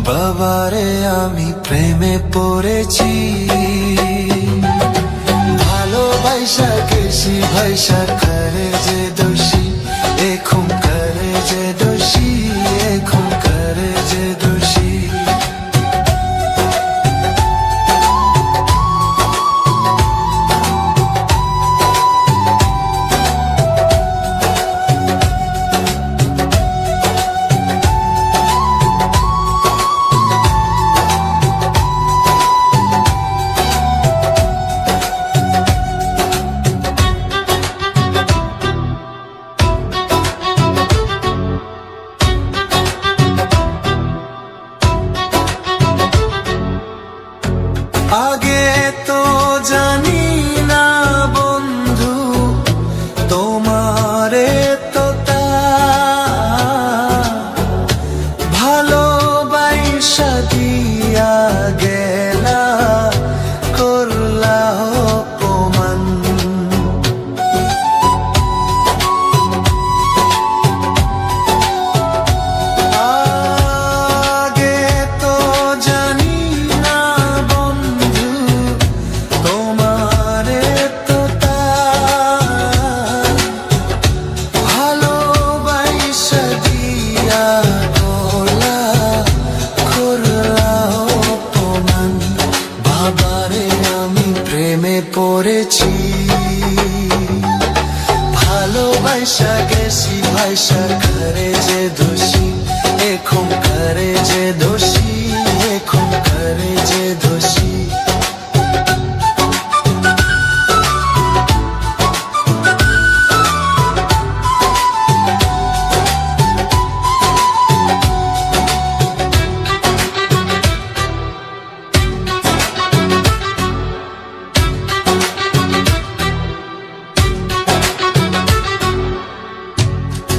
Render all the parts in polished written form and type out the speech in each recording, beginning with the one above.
বাবারে আমি প্রেমে পড়েছি, ভালোবাসা গেছি ভাইসা করে যে দোষী, এখন করে যে দোষী, এখন করে যে দোষী। আগে তো জানি না বন্ধু তোমারে তো ভালোবাসা দিয়া গেলা, করলা অপমান। আগে তো জানি না বন্ধু তোমারে তো ভালোবাসা দিয়া গলা, করলা অপমান। বাবারে আমি প্রেমে পড়েছি, ভালোবাসা গেছি ভাইসা করে যে দোষী, এখন করে যে দোষী, এখন করে যে দোষী।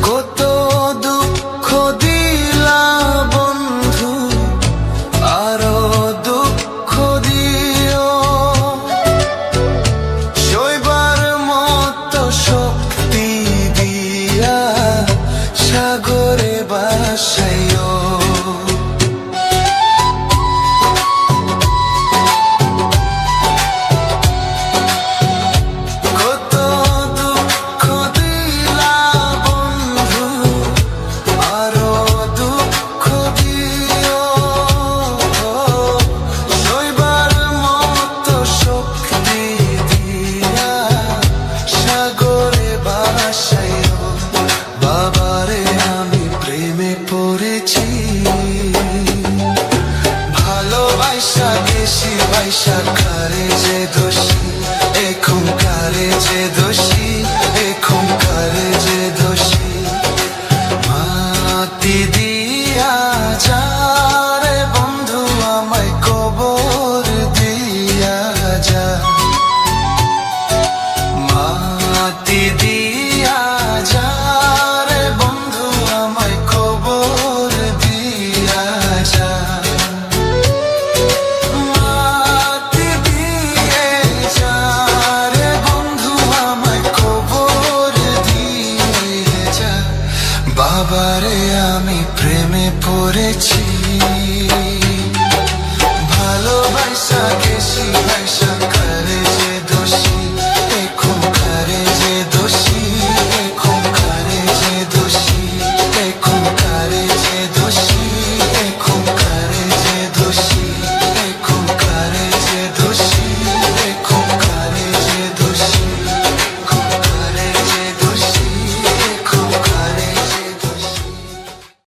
কত দুঃখ দিলা বন্ধু, আরো দুঃখ দিও, সইবার মতো শক্তি দিয়া সাগরে বাসাইও। কত দুঃখ দিলা বন্ধু, আরো দুঃখ দিও, সইবার মতো শক্তি দিয়া সাগরে বাসাইও। বাবারে আমি প্রেমে পড়েছি, ভালোবাসা গেছি ভাইসা করে যে দোষী, এখন করে যে দোষী, এখন করে যে দোষী। মাটি দিয়া যা রে বন্ধু আমায় কবর দিয়া যা, মাটি দিয়া যা রে বন্ধু আমায় কবর দিয়া যা। মাটি দিয়ে যা রে বন্ধু আমায় কবর দিয়ে যা। বাবারে আমি প্রেমে পড়েছি, ভালোবাসা গেছি ভাইসা